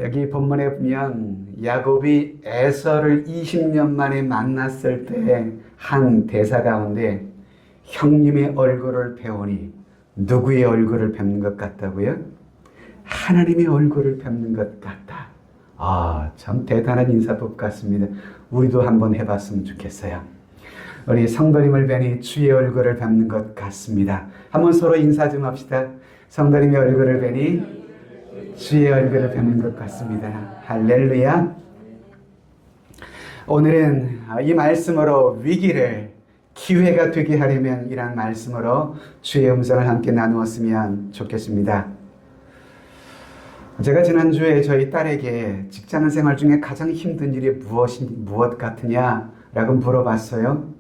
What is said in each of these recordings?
여기 본문에 보면 야곱이 에서를 20년 만에 만났을 때 한 대사 가운데 형님의 얼굴을 배우니 누구의 얼굴을 뵙는 것 같다고요? 하나님의 얼굴을 뵙는 것 같다. 참 대단한 인사법 같습니다. 우리도 한번 해봤으면 좋겠어요. 우리 성도님을 뵈니 주의 얼굴을 뵙는 것 같습니다. 한번 서로 인사 좀 합시다. 성도님의 얼굴을 뵈니 주의 얼굴을 뵙는 것 같습니다. 할렐루야. 오늘은 이 말씀으로 위기를 기회가 되게 하려면 이란 말씀으로 주의 음성을 함께 나누었으면 좋겠습니다. 제가 지난주에 저희 딸에게 직장 생활 중에 가장 힘든 일이 무엇 같으냐라고 물어봤어요.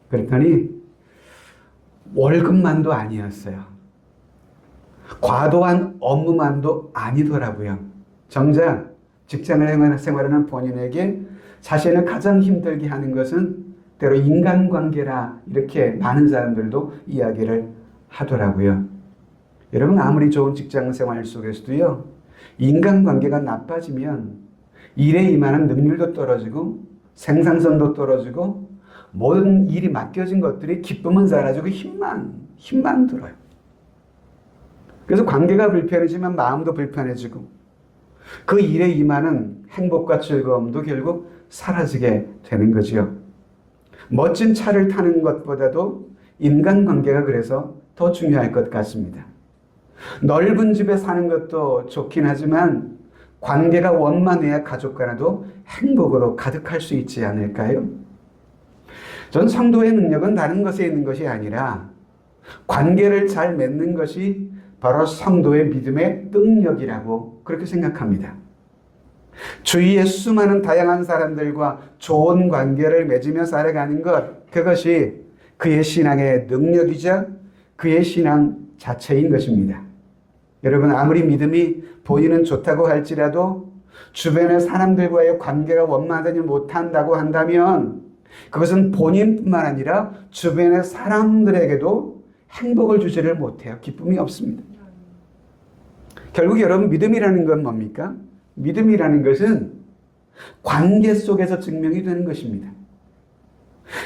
그랬더니 월급만도 아니었어요. 과도한 업무만도 아니더라고요. 정작 직장을 생활하는 본인에게 자신을 가장 힘들게 하는 것은 때로 인간관계라 이렇게 많은 사람들도 이야기를 하더라고요. 여러분 아무리 좋은 직장생활 속에서도요. 인간관계가 나빠지면 일에 임하는 능률도 떨어지고 생산성도 떨어지고 모든 일이 맡겨진 것들이 기쁨은 사라지고 힘만 들어요. 그래서 관계가 불편해지면 마음도 불편해지고 그 일에 임하는 행복과 즐거움도 결국 사라지게 되는 거지요. 멋진 차를 타는 것보다도 인간관계가 그래서 더 중요할 것 같습니다. 넓은 집에 사는 것도 좋긴 하지만 관계가 원만해야 가족 간에도 행복으로 가득할 수 있지 않을까요? 전 성도의 능력은 다른 것에 있는 것이 아니라 관계를 잘 맺는 것이 바로 성도의 믿음의 능력이라고 그렇게 생각합니다. 주위의 수많은 다양한 사람들과 좋은 관계를 맺으며 살아가는 것, 그것이 그의 신앙의 능력이자 그의 신앙 자체인 것입니다. 여러분 아무리 믿음이 보이는 좋다고 할지라도 주변의 사람들과의 관계가 원만하지 못한다고 한다면 그것은 본인뿐만 아니라 주변의 사람들에게도 행복을 주지를 못해요. 기쁨이 없습니다. 결국 여러분 믿음이라는 건 뭡니까? 믿음이라는 것은 관계 속에서 증명이 되는 것입니다.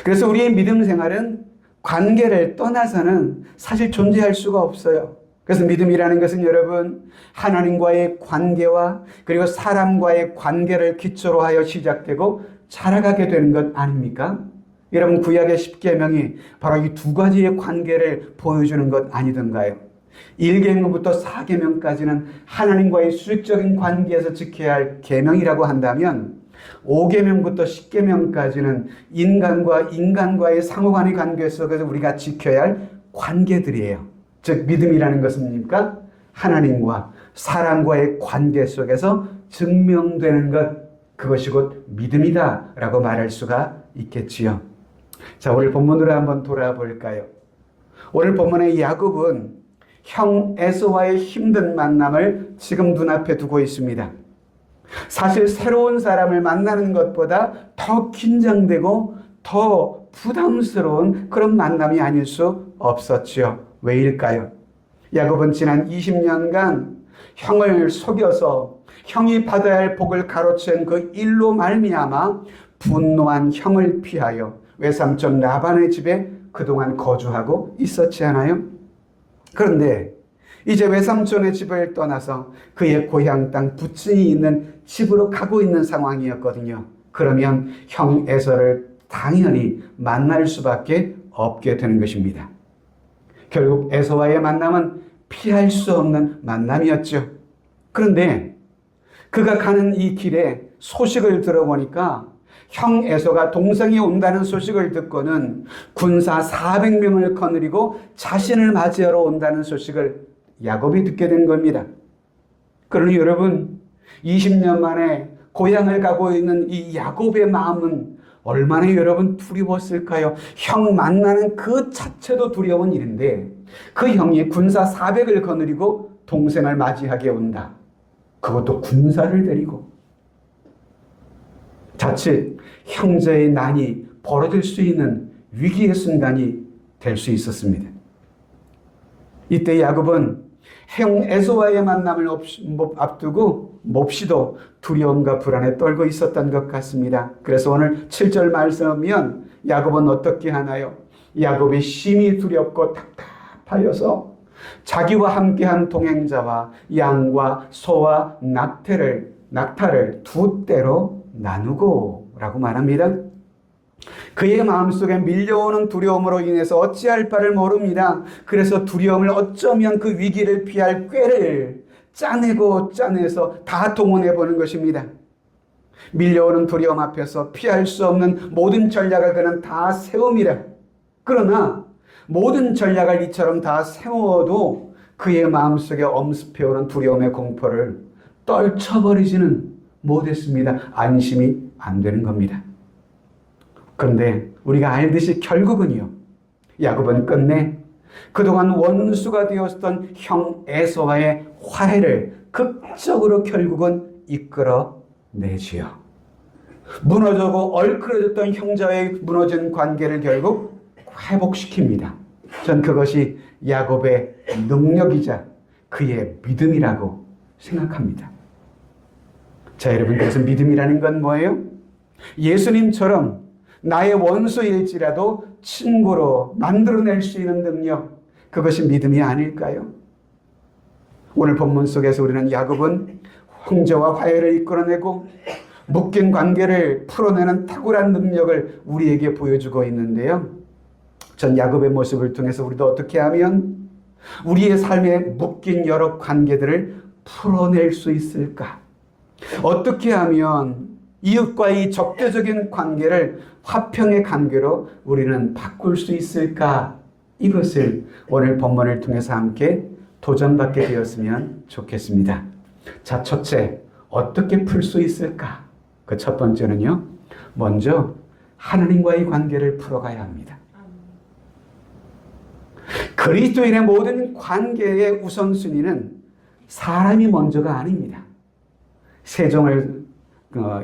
그래서 우리의 믿음 생활은 관계를 떠나서는 사실 존재할 수가 없어요. 그래서 믿음이라는 것은 여러분 하나님과의 관계와 그리고 사람과의 관계를 기초로 하여 시작되고 자라가게 되는 것 아닙니까? 여러분 구약의 10계명이 바로 이 두 가지의 관계를 보여주는 것 아니던가요? 1계명부터 4계명까지는 하나님과의 수직적인 관계에서 지켜야 할 계명이라고 한다면 5계명부터 10계명까지는 인간과의 상호간의 관계 속에서 우리가 지켜야 할 관계들이에요. 즉 믿음이라는 것은 뭡니까? 하나님과 사람과의 관계 속에서 증명되는 것, 그것이 곧 믿음이다 라고 말할 수가 있겠지요. 자, 오늘 본문으로 한번 돌아볼까요? 오늘 본문의 야곱은 형 에서와의 힘든 만남을 지금 눈앞에 두고 있습니다. 사실 새로운 사람을 만나는 것보다 더 긴장되고 더 부담스러운 그런 만남이 아닐 수 없었지요. 왜일까요? 야곱은 지난 20년간 형을 속여서 형이 받아야 할 복을 가로챈 그 일로 말미암아 분노한 형을 피하여 외삼촌 라반의 집에 그동안 거주하고 있었지 않아요? 그런데 이제 외삼촌의 집을 떠나서 그의 고향 땅 부친이 있는 집으로 가고 있는 상황이었거든요. 그러면 형 에서를 당연히 만날 수밖에 없게 되는 것입니다. 결국 에서와의 만남은 피할 수 없는 만남이었죠. 그런데 그가 가는 이 길에 소식을 들어보니까 형 에서가 동생이 온다는 소식을 듣고는 군사 400명을 거느리고 자신을 맞이하러 온다는 소식을 야곱이 듣게 된 겁니다. 그러니 여러분 20년 만에 고향을 가고 있는 이 야곱의 마음은 얼마나 여러분 두려웠을까요? 형 만나는 그 자체도 두려운 일인데 그 형이 군사 400을 거느리고 동생을 맞이하게 온다. 그것도 군사를 데리고. 자칫 형제의 난이 벌어질 수 있는 위기의 순간이 될 수 있었습니다. 이때 야곱은 형 에서와의 만남을 앞두고 몹시도 두려움과 불안에 떨고 있었던 것 같습니다. 그래서 오늘 7절 말씀하면 야곱은 어떻게 하나요? 야곱이 심히 두렵고 답답하여서 자기와 함께한 동행자와 양과 소와 낙타를 두 떼로 나누고 라고 말합니다. 그의 마음속에 밀려오는 두려움으로 인해서 어찌할 바를 모릅니다. 그래서 두려움을 어쩌면 그 위기를 피할 꾀를 짜내서 다 동원해 보는 것입니다. 밀려오는 두려움 앞에서 피할 수 없는 모든 전략을 그는 다 세웁니다. 그러나 모든 전략을 이처럼 다 세워도 그의 마음속에 엄습해오는 두려움의 공포를 떨쳐버리지는 못했습니다. 안심이 안 되는 겁니다. 그런데 우리가 알듯이 결국은요, 야곱은 끝내 그동안 원수가 되었던 형 에서와의 화해를 극적으로 결국은 이끌어내지요. 무너지고 얼큰해졌던 형제와의 무너진 관계를 결국 회복시킵니다. 전 그것이 야곱의 능력이자 그의 믿음이라고 생각합니다. 자, 여러분, 그래서 믿음이라는 건 뭐예요? 예수님처럼 나의 원수일지라도 친구로 만들어낼 수 있는 능력, 그것이 믿음이 아닐까요? 오늘 본문 속에서 우리는 야곱은 형제와 화해를 이끌어내고 묶인 관계를 풀어내는 탁월한 능력을 우리에게 보여주고 있는데요. 전 야곱의 모습을 통해서 우리도 어떻게 하면 우리의 삶에 묶인 여러 관계들을 풀어낼 수 있을까? 어떻게 하면 이웃과의 적대적인 관계를 화평의 관계로 우리는 바꿀 수 있을까? 이것을 오늘 본문을 통해서 함께 도전받게 되었으면 좋겠습니다. 자, 첫째, 어떻게 풀 수 있을까? 그 첫 번째는요, 먼저 하나님과의 관계를 풀어가야 합니다. 그리스도인의 모든 관계의 우선순위는 사람이 먼저가 아닙니다. 세종을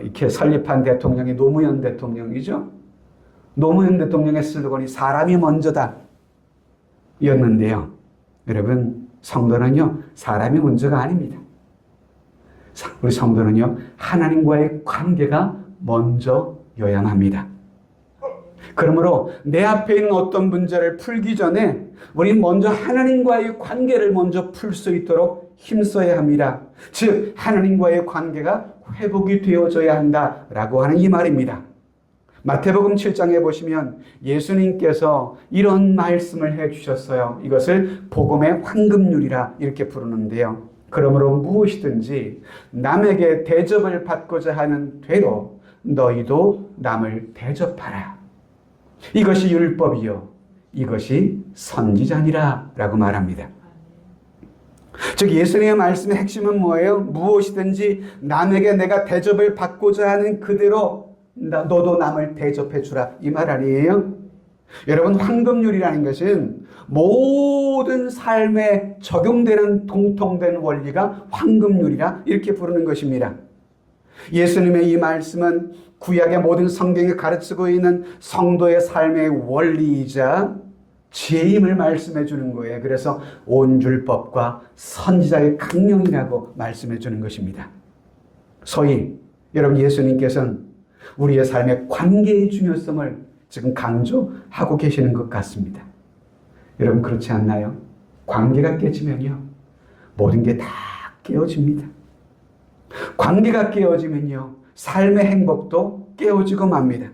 이렇게 설립한 대통령이 노무현 대통령이죠. 노무현 대통령의 슬로건이 사람이 먼저다 였는데요. 여러분, 성도는요, 사람이 먼저가 아닙니다. 우리 성도는요, 하나님과의 관계가 먼저여야 합니다. 그러므로 내 앞에 있는 어떤 문제를 풀기 전에 우리 먼저 하나님과의 관계를 먼저 풀 수 있도록 힘써야 합니다. 즉, 하나님과의 관계가 회복이 되어져야 한다라고 하는 이 말입니다. 마태복음 7장에 보시면 예수님께서 이런 말씀을 해주셨어요. 이것을 복음의 황금률이라 이렇게 부르는데요. 그러므로 무엇이든지 남에게 대접을 받고자 하는 대로 너희도 남을 대접하라. 이것이 율법이요, 이것이 선지자니라 라고 말합니다. 즉, 예수님의 말씀의 핵심은 뭐예요? 무엇이든지 남에게 내가 대접을 받고자 하는 그대로 너도 남을 대접해 주라, 이 말 아니에요? 여러분, 황금률이라는 것은 모든 삶에 적용되는 공통된 원리가 황금률이라 이렇게 부르는 것입니다. 예수님의 이 말씀은 구약의 모든 성경이 가르치고 있는 성도의 삶의 원리이자 지혜임을 말씀해 주는 거예요. 그래서 온줄법과 선지자의 강령이라고 말씀해 주는 것입니다. 소위 여러분, 예수님께서는 우리의 삶의 관계의 중요성을 지금 강조하고 계시는 것 같습니다. 여러분, 그렇지 않나요? 관계가 깨지면요, 모든 게 다 깨어집니다. 관계가 깨어지면요, 삶의 행복도 깨어지고 맙니다.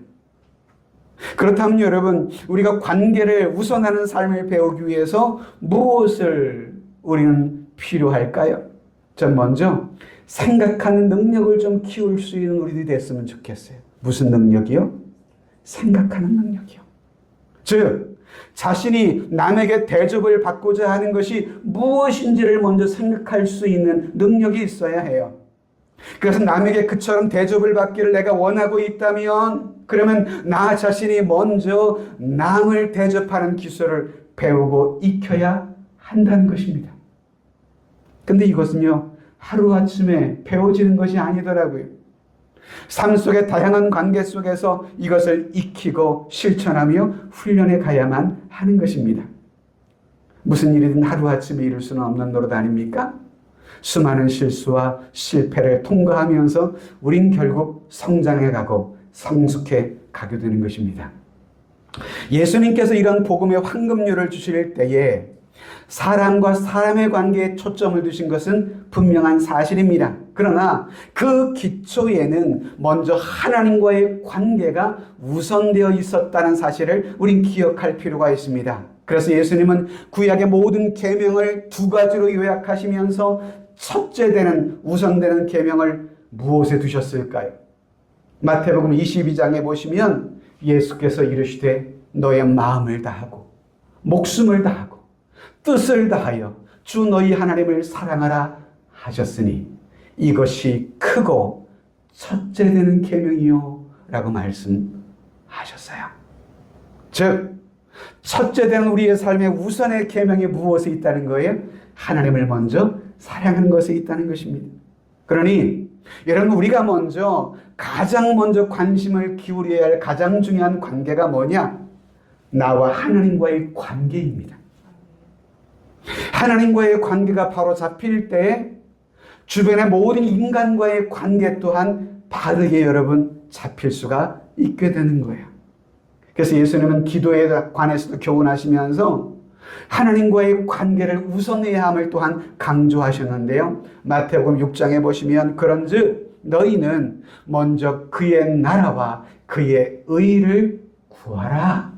그렇다면 여러분, 우리가 관계를 우선하는 삶을 배우기 위해서 무엇을 우리는 필요할까요? 전 먼저 생각하는 능력을 좀 키울 수 있는 우리들이 됐으면 좋겠어요. 무슨 능력이요? 생각하는 능력이요. 즉, 자신이 남에게 대접을 받고자 하는 것이 무엇인지를 먼저 생각할 수 있는 능력이 있어야 해요. 그래서 남에게 그처럼 대접을 받기를 내가 원하고 있다면, 그러면 나 자신이 먼저 남을 대접하는 기술을 배우고 익혀야 한다는 것입니다. 근데 이것은요, 하루아침에 배워지는 것이 아니더라고요. 삶 속의 다양한 관계 속에서 이것을 익히고 실천하며 훈련해 가야만 하는 것입니다. 무슨 일이든 하루아침에 이룰 수는 없는 노릇 아닙니까? 수많은 실수와 실패를 통과하면서 우린 결국 성장해가고 성숙해 가게 되는 것입니다. 예수님께서 이런 복음의 황금률을 주실 때에 사람과 사람의 관계에 초점을 두신 것은 분명한 사실입니다. 그러나 그 기초에는 먼저 하나님과의 관계가 우선되어 있었다는 사실을 우린 기억할 필요가 있습니다. 그래서 예수님은 구약의 모든 계명을 두 가지로 요약하시면서 첫째 되는 우선되는 계명을 무엇에 두셨을까요? 마태복음 22장에 보시면 예수께서 이르시되 너의 마음을 다하고 목숨을 다하고 뜻을 다하여 주 너희 하나님을 사랑하라 하셨으니 이것이 크고 첫째 되는 계명이요 라고 말씀하셨어요. 즉 첫째 되는 우리의 삶의 우선의 계명이 무엇에 있다는 거예요? 하나님을 먼저 사랑하는 것에 있다는 것입니다. 그러니 여러분, 우리가 가장 먼저 관심을 기울여야 할 가장 중요한 관계가 뭐냐? 나와 하나님과의 관계입니다. 하나님과의 관계가 바로 잡힐 때 주변의 모든 인간과의 관계 또한 바르게 여러분 잡힐 수가 있게 되는 거예요. 그래서 예수님은 기도에 관해서도 교훈하시면서 하나님과의 관계를 우선해야 함을 또한 강조하셨는데요. 마태복음 6장에 보시면 그런즉 너희는 먼저 그의 나라와 그의 의를 구하라.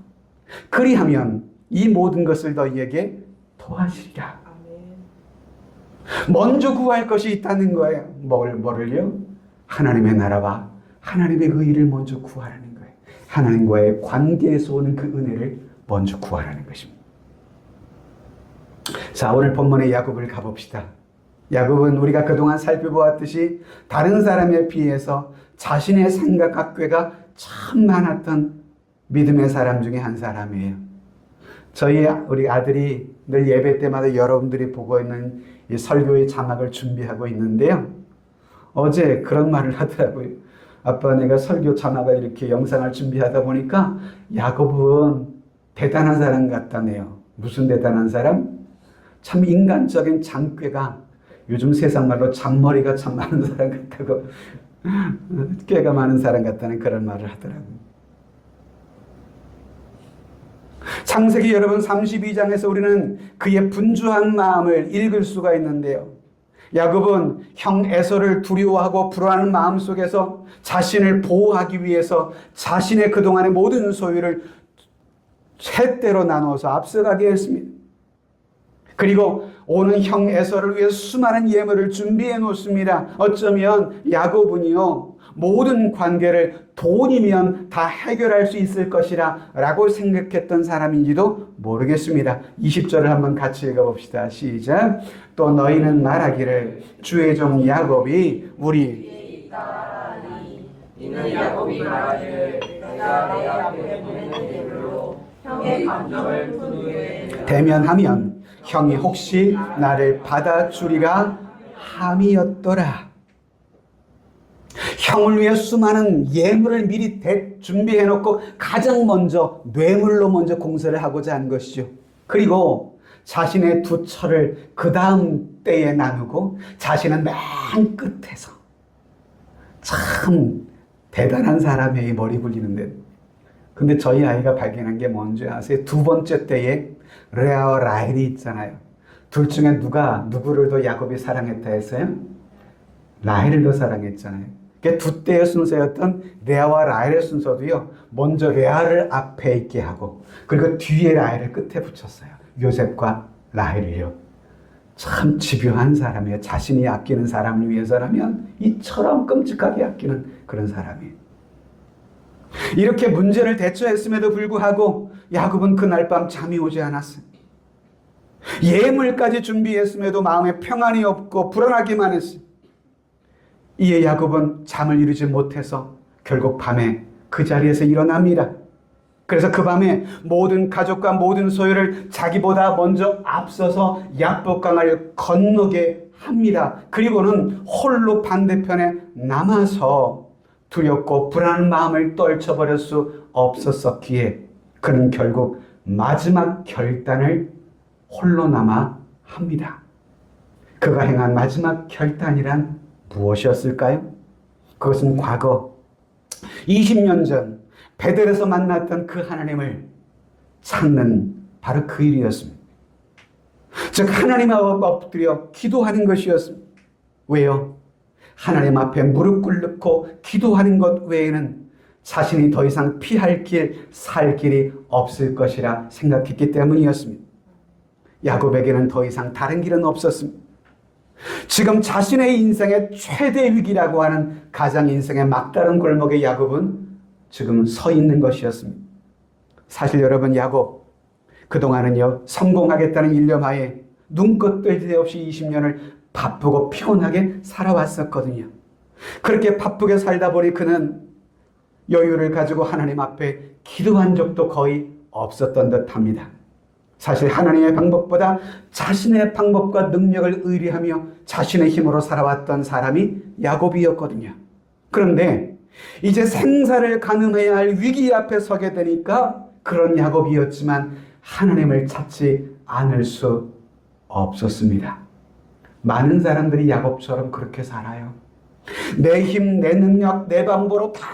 그리하면 이 모든 것을 너희에게 더하시리라. 먼저 구할 것이 있다는 거예요. 뭐를요? 하나님의 나라와 하나님의 의를 먼저 구하라는 거예요. 하나님과의 관계에서 오는 그 은혜를 먼저 구하라는 것입니다. 자, 오늘 본문의 야곱을 가봅시다. 야곱은 우리가 그동안 살펴보았듯이 다른 사람에 비해서 자신의 생각과 꾀가 참 많았던 믿음의 사람 중에 한 사람이에요. 우리 아들이 늘 예배 때마다 여러분들이 보고 있는 이 설교의 자막을 준비하고 있는데요. 어제 그런 말을 하더라고요. 아빠, 내가 설교 자막을 이렇게 영상을 준비하다 보니까 야곱은 대단한 사람 같다네요. 무슨 대단한 사람? 참 인간적인 장꾀가, 요즘 세상 말로 잔머리가 참 많은 사람 같다고, 꾀가 많은 사람 같다는 그런 말을 하더라고요. 창세기 여러분 32장에서 우리는 그의 분주한 마음을 읽을 수가 있는데요. 야곱은 형 에서를 두려워하고 불안한 마음 속에서 자신을 보호하기 위해서 자신의 그동안의 모든 소유를 세 대로 나누어서 앞서가게 했습니다. 그리고 오는 형 에서를 위해 수많은 예물을 준비해 놓습니다. 어쩌면 야곱은요, 모든 관계를 돈이면 다 해결할 수 있을 것이라 라고 생각했던 사람인지도 모르겠습니다. 20절을 한번 같이 읽어봅시다. 시작. 또 너희는 말하기를 주의 종 야곱이 우리 이는 야곱이 말하기를 내가 내 앞에 보내는 예물로 형의 감정을 분우에 대면하면 형이 혹시 나를 받아주리라 함이었더라. 형을 위해 수많은 예물을 미리 준비해놓고 가장 먼저 뇌물로 먼저 공세를 하고자 한 것이죠. 그리고 자신의 두 철을 그 다음 때에 나누고 자신은 맨 끝에서. 참 대단한 사람의 머리 굴리는데. 근데 저희 아이가 발견한 게 뭔지 아세요? 두 번째 때에 레아와 라헬이 있잖아요. 둘 중에 누구를 더 야곱이 사랑했다 했어요? 라헬을 더 사랑했잖아요. 두 때의 순서였던 레아와 라헬의 순서도요, 먼저 레아를 앞에 있게 하고 그리고 뒤에 라헬을 끝에 붙였어요. 요셉과 라헬을요. 참 집요한 사람이에요. 자신이 아끼는 사람을 위해서라면 이처럼 끔찍하게 아끼는 그런 사람이에요. 이렇게 문제를 대처했음에도 불구하고 야곱은 그날 밤 잠이 오지 않았어요. 예물까지 준비했음에도 마음에 평안이 없고 불안하기만 했어요. 이에 야곱은 잠을 이루지 못해서 결국 밤에 그 자리에서 일어납니다. 그래서 그 밤에 모든 가족과 모든 소유를 자기보다 먼저 앞서서 야복강을 건너게 합니다. 그리고는 홀로 반대편에 남아서 두렵고 불안한 마음을 떨쳐버릴 수 없었기에 그는 결국 마지막 결단을 홀로 남아 합니다. 그가 행한 마지막 결단이란 무엇이었을까요? 그것은 과거 20년 전 베델에서 만났던 그 하나님을 찾는 바로 그 일이었습니다. 즉 하나님 앞에 엎드려 기도하는 것이었습니다. 왜요? 하나님 앞에 무릎 꿇고 기도하는 것 외에는 자신이 더 이상 피할 길, 살 길이 없을 것이라 생각했기 때문이었습니다. 야곱에게는 더 이상 다른 길은 없었습니다. 지금 자신의 인생의 최대 위기라고 하는 가장 인생의 막다른 골목에 야곱은 지금 서 있는 것이었습니다. 사실 여러분, 야곱 그동안은요 성공하겠다는 일념하에 눈껏 뜰 새 없이 20년을 바쁘고 피곤하게 살아왔었거든요. 그렇게 바쁘게 살다 보니 그는 여유를 가지고 하나님 앞에 기도한 적도 거의 없었던 듯합니다. 사실 하나님의 방법보다 자신의 방법과 능력을 의뢰하며 자신의 힘으로 살아왔던 사람이 야곱이었거든요. 그런데 이제 생사를 가늠해야 할 위기 앞에 서게 되니까 그런 야곱이었지만 하나님을 찾지 않을 수 없었습니다. 많은 사람들이 야곱처럼 그렇게 살아요. 내 힘, 내 능력, 내 방법으로 다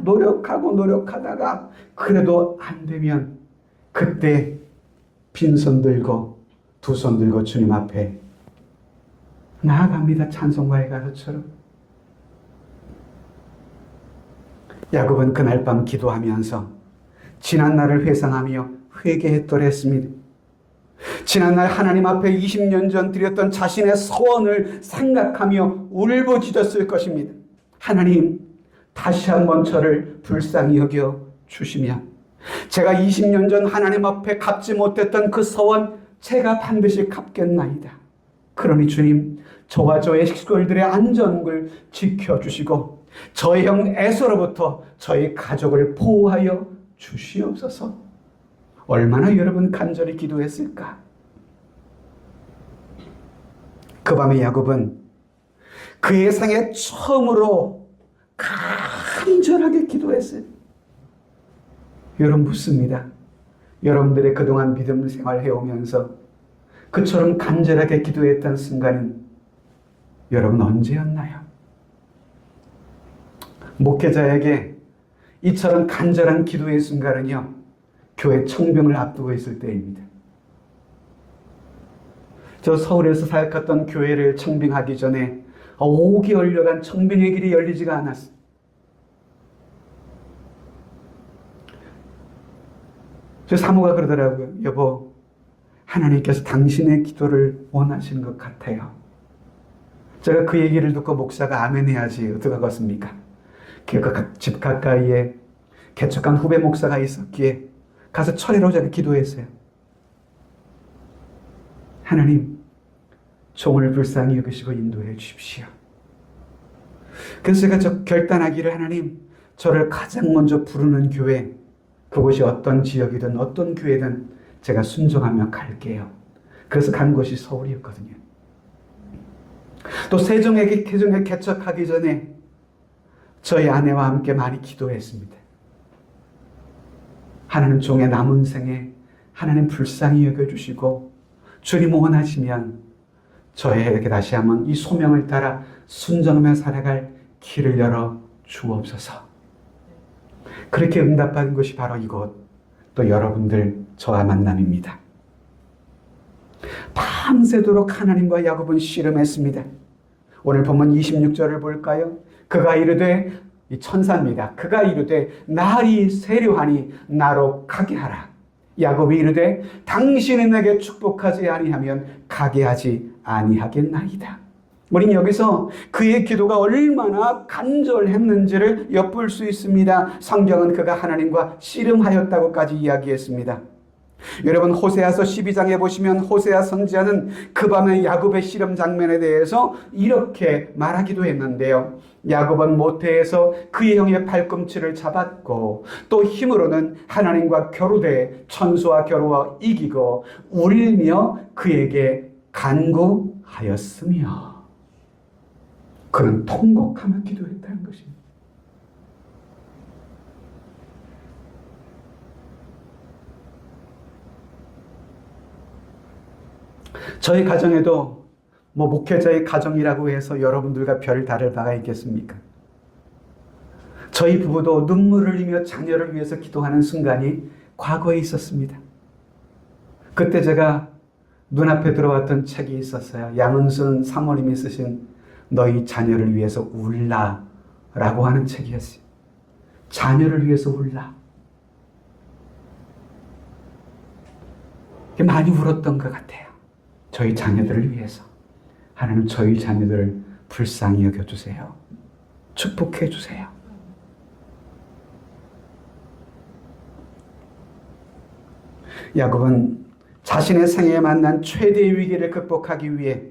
노력하다가 그래도 안 되면 그때 빈손 들고 두 손 들고 주님 앞에 나아갑니다. 찬송가의 가사처럼. 야곱은 그날 밤 기도하면서 지난 날을 회상하며 회개했더랬습니다. 지난날 하나님 앞에 20년 전 드렸던 자신의 소원을 생각하며 울부짖었을 것입니다. 하나님, 다시 한번 저를 불쌍히 여겨 주시며 제가 20년 전 하나님 앞에 갚지 못했던 그 소원 제가 반드시 갚겠나이다. 그러니 주님, 저와 저의 식구들의 안전을 지켜주시고 저의 형 에서로부터 저희 가족을 보호하여 주시옵소서. 얼마나 여러분 간절히 기도했을까? 그 밤에 야곱은 그의 생애 처음으로 간절하게 기도했어요. 여러분 묻습니다. 여러분들의 그동안 믿음 생활 해오면서 그처럼 간절하게 기도했던 순간은 여러분 언제였나요? 목회자에게 이처럼 간절한 기도의 순간은요, 교회 청병을 앞두고 있을 때입니다. 저 서울에서 사역했던 교회를 청빙하기 전에 5개월여간 청빙의 길이 열리지가 않았어요. 저 사모가 그러더라고요. 여보, 하나님께서 당신의 기도를 원하시는 것 같아요. 제가 그 얘기를 듣고 목사가 아멘 해야지 어떡하겠습니까? 그 집 가까이에 개척한 후배 목사가 있었기에 가서 철회로 제가 기도했어요. 하나님, 종을 불쌍히 여기시고 인도해 주십시오. 그래서 제가 결단하기를, 하나님, 저를 가장 먼저 부르는 교회, 그곳이 어떤 지역이든 어떤 교회든 제가 순종하며 갈게요. 그래서 간 곳이 서울이었거든요. 또 세종에 개척하기 전에 저희 아내와 함께 많이 기도했습니다. 하나님, 종의 남은 생에 하나님 불쌍히 여겨주시고 주님 원하시면 저에게 다시 한번 이 소명을 따라 순종하며 살아갈 길을 열어 주옵소서. 그렇게 응답받은 것이 바로 이곳, 또 여러분들 저와 만남입니다. 밤새도록 하나님과 야곱은 씨름했습니다. 오늘 본문 26절을 볼까요? 그가 이르되, 이 천사입니다. 그가 이르되 날이 세려하니 나로 가게 하라. 야곱이 이르되 당신이 내게 축복하지 아니하면 가게 하지 아니하겠나이다. 우리는 여기서 그의 기도가 얼마나 간절했는지를 엿볼 수 있습니다. 성경은 그가 하나님과 씨름하였다고까지 이야기했습니다. 여러분, 호세아서 12장에 보시면 호세아 선지자는 그 밤의 야곱의 씨름 장면에 대해서 이렇게 말하기도 했는데요. 야곱은 모태에서 그의 형의 팔꿈치를 잡았고 또 힘으로는 하나님과 겨루되 천수와 겨루어 이기고 울며 그에게 간구하였으며, 그는 통곡하며 기도했다는 것입니다. 저희 가정에도 목회자의 가정이라고 해서 여러분들과 별 다를 바가 있겠습니까? 저희 부부도 눈물을 흘리며 자녀를 위해서 기도하는 순간이 과거에 있었습니다. 그때 제가 눈앞에 들어왔던 책이 있었어요. 양은순 사모님이 쓰신 너희 자녀를 위해서 울라 라고 하는 책이었어요. 자녀를 위해서 울라. 많이 울었던 것 같아요. 저희 자녀들을 위해서. 하나님 저희 자녀들을 불쌍히 여겨주세요. 축복해 주세요. 야곱은 자신의 생애에 만난 최대의 위기를 극복하기 위해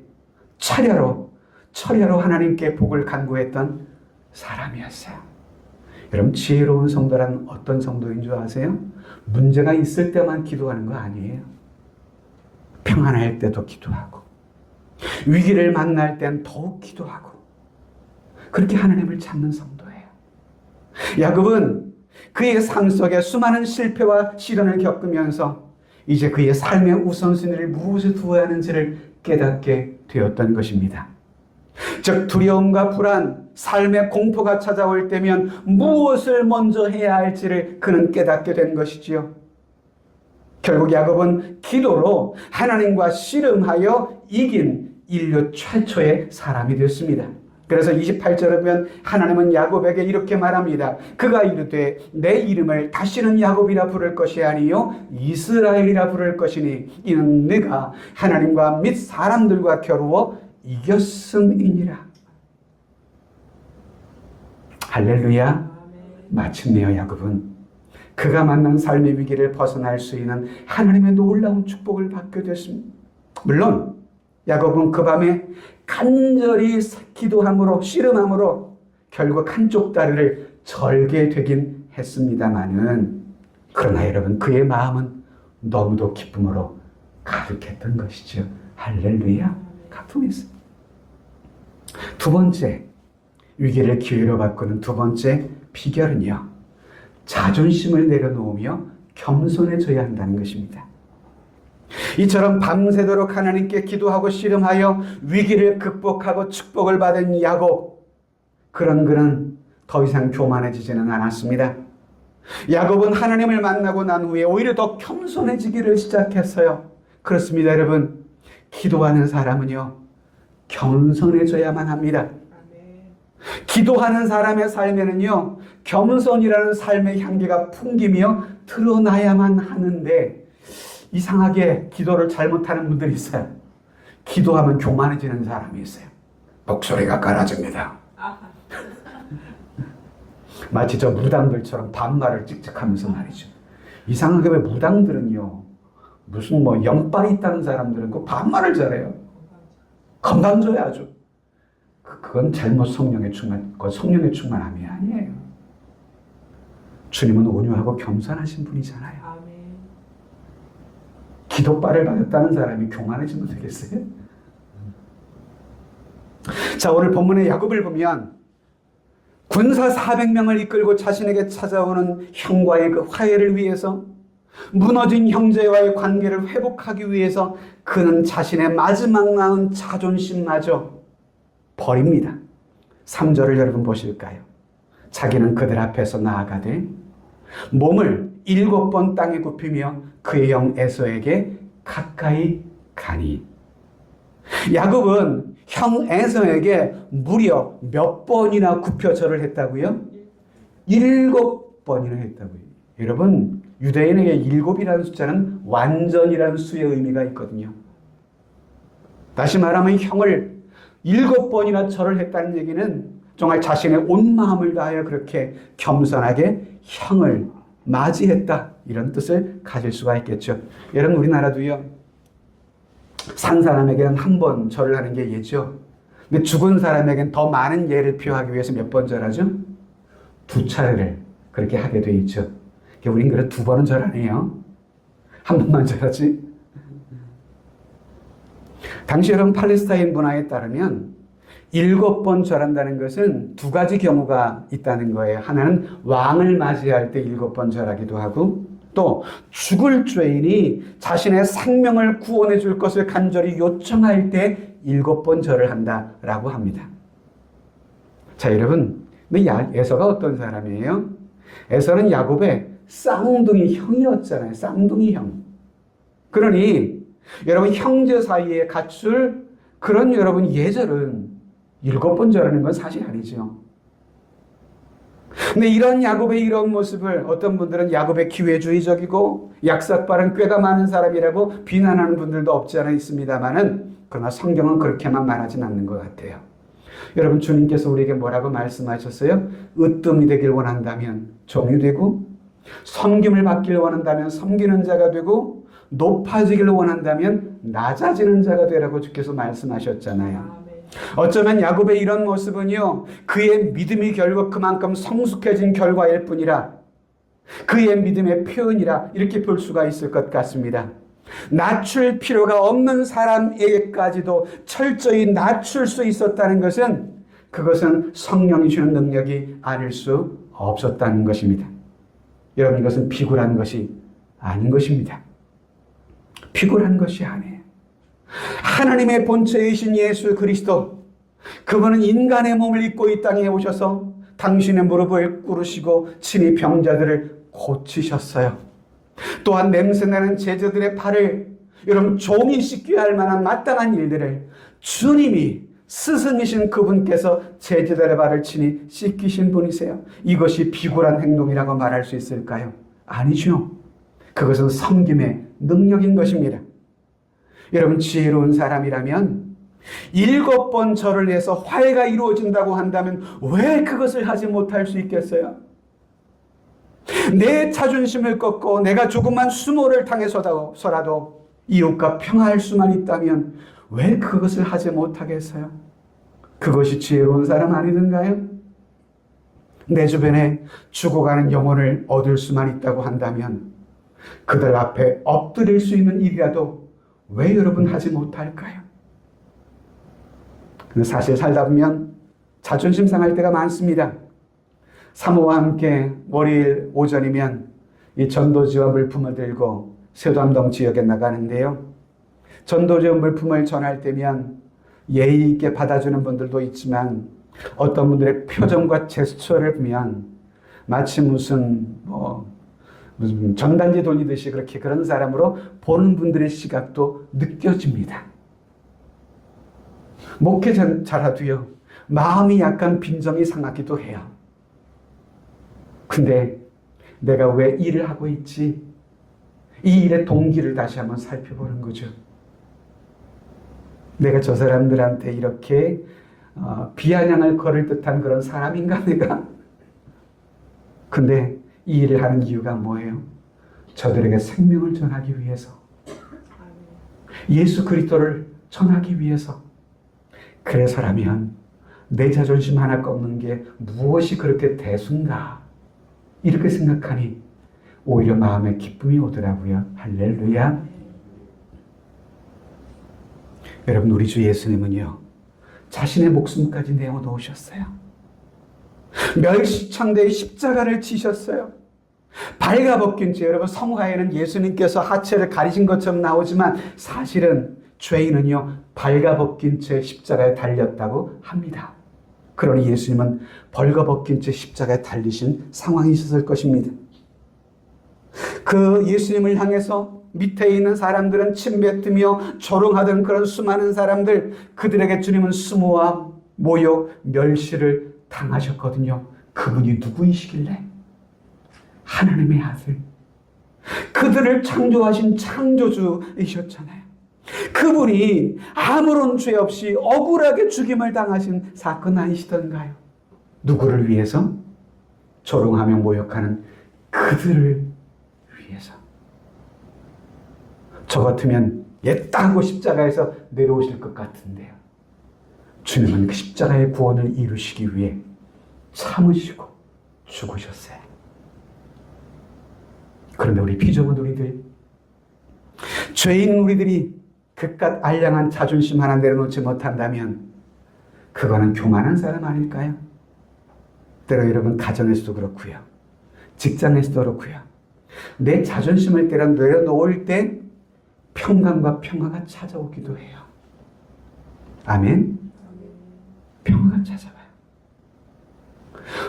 철야로 하나님께 복을 간구했던 사람이었어요. 여러분, 지혜로운 성도란 어떤 성도인 줄 아세요? 문제가 있을 때만 기도하는 거 아니에요. 평안할 때도 기도하고 위기를 만날 땐 더욱 기도하고 그렇게 하나님을 찾는 성도예요. 야곱은 그의 삶 속에 수많은 실패와 시련을 겪으면서 이제 그의 삶의 우선순위를 무엇에 두어야 하는지를 깨닫게 되었던 것입니다. 즉 두려움과 불안, 삶의 공포가 찾아올 때면 무엇을 먼저 해야 할지를 그는 깨닫게 된 것이지요. 결국 야곱은 기도로 하나님과 씨름하여 이긴 인류 최초의 사람이 되었습니다. 그래서 28절에 보면 하나님은 야곱에게 이렇게 말합니다. 그가 이르되 내 이름을 다시는 야곱이라 부를 것이 아니요 이스라엘이라 부를 것이니 이는 네가 하나님과 및 사람들과 겨루어 이겼음이니라. 할렐루야. 마침내요 야곱은 그가 만난 삶의 위기를 벗어날 수 있는 하나님의 놀라운 축복을 받게 됐습니다. 물론 야곱은 그 밤에 간절히 기도함으로 씨름함으로 결국 한쪽 다리를 절게 되긴 했습니다마는 그러나 여러분 그의 마음은 너무도 기쁨으로 가득했던 것이죠. 할렐루야. 가품했습니다. 두 번째 위기를 기회로 바꾸는 두 번째 비결은요. 자존심을 내려놓으며 겸손해져야 한다는 것입니다. 이처럼 밤새도록 하나님께 기도하고 씨름하여 위기를 극복하고 축복을 받은 야곱. 그런 그는 더 이상 교만해지지는 않았습니다. 야곱은 하나님을 만나고 난 후에 오히려 더 겸손해지기를 시작했어요. 그렇습니다, 여러분. 기도하는 사람은요, 겸손해져야만 합니다. 기도하는 사람의 삶에는요, 겸손이라는 삶의 향기가 풍기며 드러나야만 하는데 이상하게 기도를 잘못하는 분들이 있어요. 기도하면 교만해지는 사람이 있어요. 목소리가 깔아집니다. 마치 저 무당들처럼 반말을 찍찍하면서 말이죠. 이상하게 왜 무당들은요, 무슨 연빨이 있다는 사람들은 그 반말을 잘해요. 건방져요 아주. 그건 잘못 성령의 충만함이 아니에요. 주님은 온유하고 겸손하신 분이잖아요. 기도빨을 받았다는 사람이 교만해지면 되겠어요? 자, 오늘 본문의 야곱을 보면 군사 400명을 이끌고 자신에게 찾아오는 형과의 그 화해를 위해서 무너진 형제와의 관계를 회복하기 위해서 그는 자신의 마지막 남은 자존심마저 버립니다. 3절을 여러분 보실까요? 자기는 그들 앞에서 나아가되 몸을 7번 땅에 굽히며 그의 형 에서에게 가까이 가니. 야곱은 형 에서에게 무려 몇 번이나 굽혀 절을 했다고요? 7번이나 했다고요. 여러분, 유대인에게 7이라는 숫자는 완전이라는 수의 의미가 있거든요. 다시 말하면 형을 7번이나 절을 했다는 얘기는 정말 자신의 온 마음을 다하여 그렇게 겸손하게 형을 맞이했다, 이런 뜻을 가질 수가 있겠죠. 여러분, 우리나라도요, 산 사람에게는 한 번 절을 하는 게 예죠. 근데 죽은 사람에게는 더 많은 예를 표하기 위해서 몇 번 절하죠? 2차례를 그렇게 하게 돼 있죠. 우린 그래 2번은 절 안 해요. 한 번만 절하지. 당시 여러분 팔레스타인 문화에 따르면 7번 절한다는 것은 2가지 경우가 있다는 거예요. 하나는 왕을 맞이할 때 7번 절하기도 하고, 또 죽을 죄인이 자신의 생명을 구원해 줄 것을 간절히 요청할 때 7번 절을 한다라고 합니다. 자, 여러분, 에서가 어떤 사람이에요? 에서는 야곱의 쌍둥이 형이었잖아요. 쌍둥이 형. 그러니 여러분, 형제 사이에 갖출 그런 여러분 예절은 7번 절하는 건 사실 아니죠. 근데 이런 야곱의 이런 모습을 어떤 분들은 야곱의 기회주의적이고 약삭빠른 꾀가 많은 사람이라고 비난하는 분들도 없지 않아 있습니다만은, 그러나 성경은 그렇게만 말하진 않는 것 같아요. 여러분, 주님께서 우리에게 뭐라고 말씀하셨어요? 으뜸이 되길 원한다면 종이 되고, 섬김을 받길 원한다면 섬기는 자가 되고, 높아지길 원한다면 낮아지는 자가 되라고 주께서 말씀하셨잖아요. 어쩌면 야곱의 이런 모습은요, 그의 믿음이 결국 그만큼 성숙해진 결과일 뿐이라, 그의 믿음의 표현이라 이렇게 볼 수가 있을 것 같습니다. 낮출 필요가 없는 사람에게까지도 철저히 낮출 수 있었다는 것은, 그것은 성령이 주는 능력이 아닐 수 없었다는 것입니다. 여러분, 이것은 비굴한 것이 아닌 것입니다. 비굴한 것이 아니에요. 하나님의 본체이신 예수 그리스도, 그분은 인간의 몸을 입고 이 땅에 오셔서 당신의 무릎을 꿇으시고 친히 병자들을 고치셨어요. 또한 냄새나는 제자들의 발을 여러분 종이 씻겨야 할 만한 마땅한 일들을 주님이 스승이신 그분께서 제자들의 발을 친히 씻기신 분이세요. 이것이 비굴한 행동이라고 말할 수 있을까요? 아니죠. 그것은 섬김의 능력인 것입니다. 여러분, 지혜로운 사람이라면 7번 절을 해서 화해가 이루어진다고 한다면 왜 그것을 하지 못할 수 있겠어요? 내 자존심을 꺾고 내가 조금만 수모를 당해서라도 이웃과 평화할 수만 있다면 왜 그것을 하지 못하겠어요? 그것이 지혜로운 사람 아니던가요? 내 주변에 죽어가는 영혼을 얻을 수만 있다고 한다면 그들 앞에 엎드릴 수 있는 일이라도 왜 여러분 하지 못할까요? 사실 살다 보면 자존심 상할 때가 많습니다. 사모와 함께 월요일 오전이면 이 전도지와 물품을 들고 세도암동 지역에 나가는데요. 전도지와 물품을 전할 때면 예의 있게 받아주는 분들도 있지만 어떤 분들의 표정과 제스처를 보면 마치 무슨 전단지 돌리듯이 그렇게 그런 사람으로 보는 분들의 시각도 느껴집니다. 목회 잘하도요, 마음이 약간 빈정이 상하기도 해요. 근데 내가 왜 일을 하고 있지? 이 일의 동기를 다시 한번 살펴보는 거죠. 내가 저 사람들한테 이렇게 비아냥을 거를 듯한 그런 사람인가 내가? 근데 이 일을 하는 이유가 뭐예요? 저들에게 생명을 전하기 위해서, 예수 그리스도를 전하기 위해서. 그래서라면 내 자존심 하나 꺾는 게 무엇이 그렇게 대수인가? 이렇게 생각하니 오히려 마음에 기쁨이 오더라고요. 할렐루야. 여러분, 우리 주 예수님은요, 자신의 목숨까지 내어놓으셨어요. 멸시창대의 십자가를 지셨어요. 발가벗긴 죄, 여러분, 성가에는 예수님께서 하체를 가리신 것처럼 나오지만 사실은 죄인은요, 발가벗긴 채 십자가에 달렸다고 합니다. 그러니 예수님은 벌거벗긴 채 십자가에 달리신 상황이 있었을 것입니다. 그 예수님을 향해서 밑에 있는 사람들은 침뱉으며 조롱하던 그런 수많은 사람들, 그들에게 주님은 수모와 모욕, 멸시를 당하셨거든요. 그분이 누구이시길래? 하나님의 아들, 그들을 창조하신 창조주이셨잖아요. 그분이 아무런 죄 없이 억울하게 죽임을 당하신 사건 아니시던가요? 누구를 위해서? 조롱하며 모욕하는 그들을 위해서. 저 같으면 옛다고 십자가에서 내려오실 것 같은데요. 주님은 그 십자가의 구원을 이루시기 위해 참으시고 죽으셨어요. 그런데 우리 비좁은 우리들, 죄인 우리들이 그깟 알량한 자존심 하나 내려놓지 못한다면 그거는 교만한 사람 아닐까요? 때로 여러분, 가정에서도 그렇고요, 직장에서도 그렇고요, 내 자존심을 내려놓을 때 평강과 평화가 찾아오기도 해요. 아멘. 평화가 찾아와요.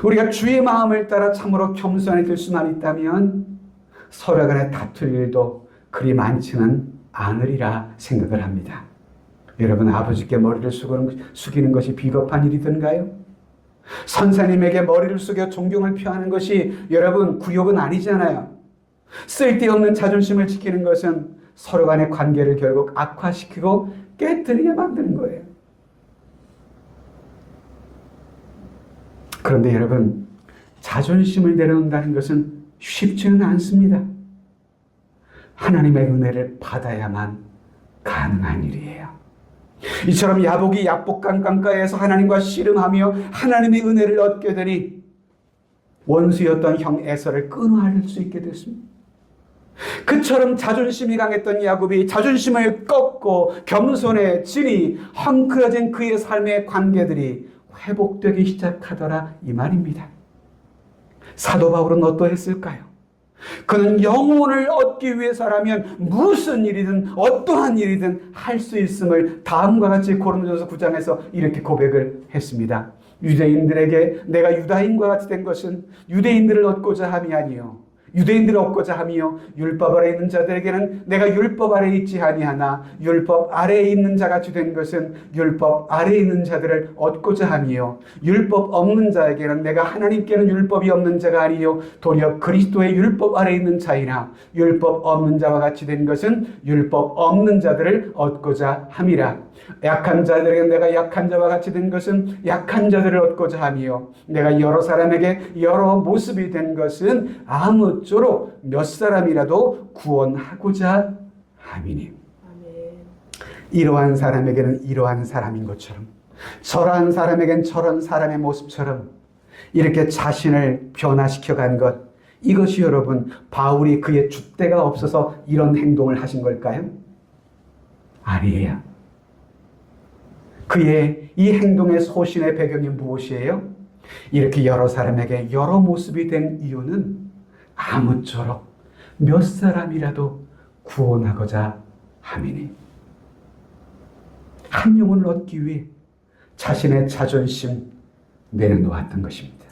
우리가 주의 마음을 따라 참으로 겸손해질 수만 있다면 서로 간에 다툴 일도 그리 많지는 않으리라 생각을 합니다. 여러분, 아버지께 머리를 숙이는 것이 비겁한 일이던가요? 선사님에게 머리를 숙여 존경을 표하는 것이 여러분 굴욕은 아니잖아요. 쓸데없는 자존심을 지키는 것은 서로 간의 관계를 결국 악화시키고 깨뜨리게 만드는 거예요. 그런데 여러분, 자존심을 내려놓는다는 것은 쉽지는 않습니다. 하나님의 은혜를 받아야만 가능한 일이에요. 이처럼 야복이 약복강 강가에서 하나님과 씨름하며 하나님의 은혜를 얻게 되니 원수였던 형 에서를 끊어할 수 있게 됐습니다. 그처럼 자존심이 강했던 야곱이 자존심을 꺾고 겸손해지니 헝클어진 그의 삶의 관계들이 회복되기 시작하더라 이 말입니다. 사도 바울은 어떠했을까요? 그는 영혼을 얻기 위해서라면 무슨 일이든 어떠한 일이든 할 수 있음을 다음과 같이 고린도전서 9장에서 이렇게 고백을 했습니다. 유대인들에게 내가 유다인과 같이 된 것은 유대인들을 얻고자 함이 아니요 유대인들을 얻고자 하며 율법 아래 있는 자들에게는 내가 율법 아래 있지 아니하나 율법 아래에 있는 자같이 된 것은 율법 아래에 있는 자들을 얻고자 하며 율법 없는 자에게는 내가 하나님께는 율법이 없는 자가 아니요 도리어 그리스도의 율법 아래에 있는 자이나 율법 없는 자와 같이 된 것은 율법 없는 자들을 얻고자 함이라. 약한 자들에게 내가 약한 자와 같이 된 것은 약한 자들을 얻고자 하며 내가 여러 사람에게 여러 모습이 된 것은 아무쪼록 몇 사람이라도 구원하고자 함이니. 이러한 사람에게는 이러한 사람인 것처럼 저러한 사람에겐 저런 사람의 모습처럼 이렇게 자신을 변화시켜 간 것, 이것이 여러분 바울이 그의 줏대가 없어서 이런 행동을 하신 걸까요? 아니에요. 그의 이 행동의 소신의 배경이 무엇이에요? 이렇게 여러 사람에게 여러 모습이 된 이유는 아무쪼록 몇 사람이라도 구원하고자 함이니. 한 영혼을 얻기 위해 자신의 자존심 내려놓았던 것입니다.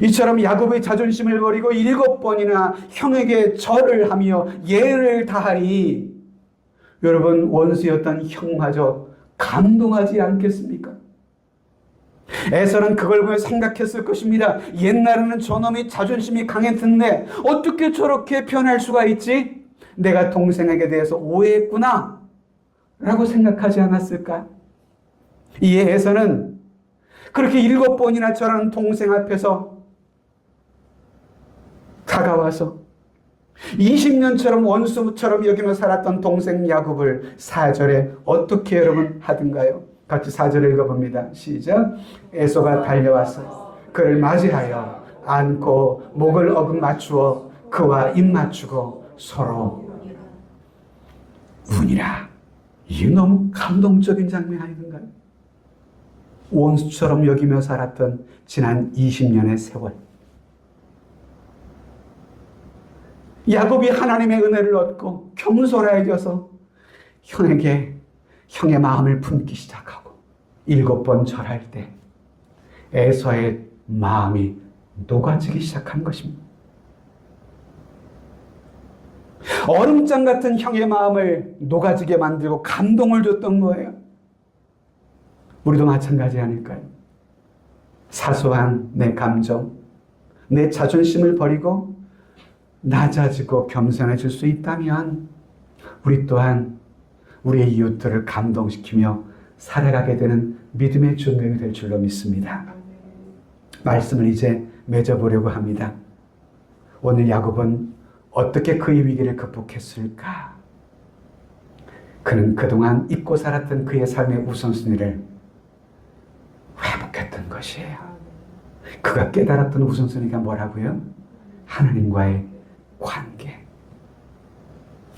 이처럼 야곱의 자존심을 버리고 7번이나 형에게 절을 하며 예를 다하니 여러분 원수였던 형마저 감동하지 않겠습니까? 에서는 그걸 보며 생각했을 것입니다. 옛날에는 저놈이 자존심이 강했는데 어떻게 저렇게 변할 수가 있지? 내가 동생에게 대해서 오해했구나 라고 생각하지 않았을까? 이에 에서는 그렇게 7번이나 저라는 동생 앞에서 다가와서 20년처럼 원수처럼 여기며 살았던 동생 야곱을 4절에 어떻게 여러분 하든가요? 같이 4절을 읽어봅니다. 시작. 에서가 달려와서 그를 맞이하여 안고 목을 어긋 맞추어 그와 입 맞추고 서로 우니라. 이게 너무 감동적인 장면 아니던가요? 원수처럼 여기며 살았던 지난 20년의 세월, 야곱이 하나님의 은혜를 얻고 겸손해져서 형의 마음을 품기 시작하고 7번 절할 때 에서의 마음이 녹아지기 시작한 것입니다. 얼음장 같은 형의 마음을 녹아지게 만들고 감동을 줬던 거예요. 우리도 마찬가지 아닐까요? 사소한 내 감정, 내 자존심을 버리고 낮아지고 겸손해질 수 있다면 우리 또한 우리의 이웃들을 감동시키며 살아가게 되는 믿음의 증명이 될 줄로 믿습니다. 말씀을 이제 맺어보려고 합니다. 오늘 야곱은 어떻게 그의 위기를 극복했을까? 그는 그동안 잊고 살았던 그의 삶의 우선순위를 회복했던 것이에요. 그가 깨달았던 우선순위가 뭐라고요? 하나님과의 관계.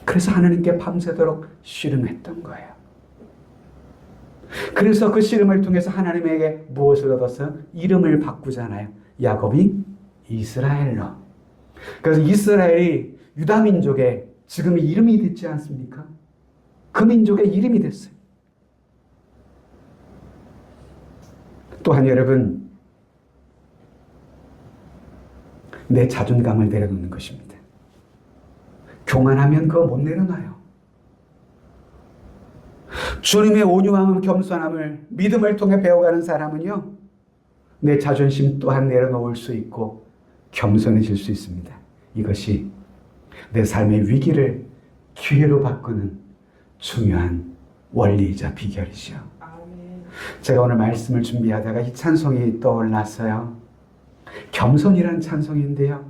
그래서 하나님께 밤새도록 씨름했던 거예요. 그래서 그 씨름을 통해서 하나님에게 무엇을 얻어서 이름을 바꾸잖아요. 야곱이 이스라엘로. 그래서 이스라엘이 유다 민족의 지금 이름이 됐지 않습니까? 그 민족의 이름이 됐어요. 또한 여러분, 내 자존감을 내려놓는 것입니다. 교만하면 그거 못 내려놔요. 주님의 온유함, 겸손함을 믿음을 통해 배워가는 사람은요, 내 자존심 또한 내려놓을 수 있고 겸손해질 수 있습니다. 이것이 내 삶의 위기를 기회로 바꾸는 중요한 원리이자 비결이죠. 제가 오늘 말씀을 준비하다가 이 찬송이 떠올랐어요. 겸손이란 찬송인데요.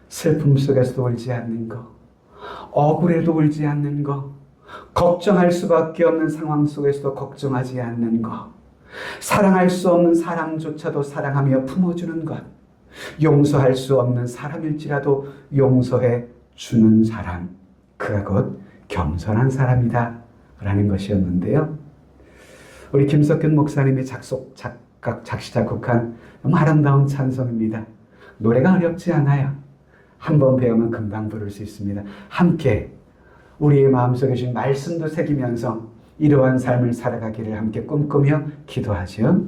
슬픔 속에서도 울지 않는 거, 억울해도 울지 않는 거, 걱정할 수밖에 없는 상황 속에서도 걱정하지 않는 것, 사랑할 수 없는 사람조차도 사랑하며 품어주는 것, 용서할 수 없는 사람일지라도 용서해 주는 사람, 그가 곧 겸손한 사람이다 라는 것이었는데요. 우리 김석균 목사님이 작시 작곡한 너무 아름다운 찬송입니다. 노래가 어렵지 않아요. 한번 배우면 금방 부를 수 있습니다. 함께 우리의 마음속에 주신 말씀도 새기면서 이러한 삶을 살아가기를 함께 꿈꾸며 기도하죠.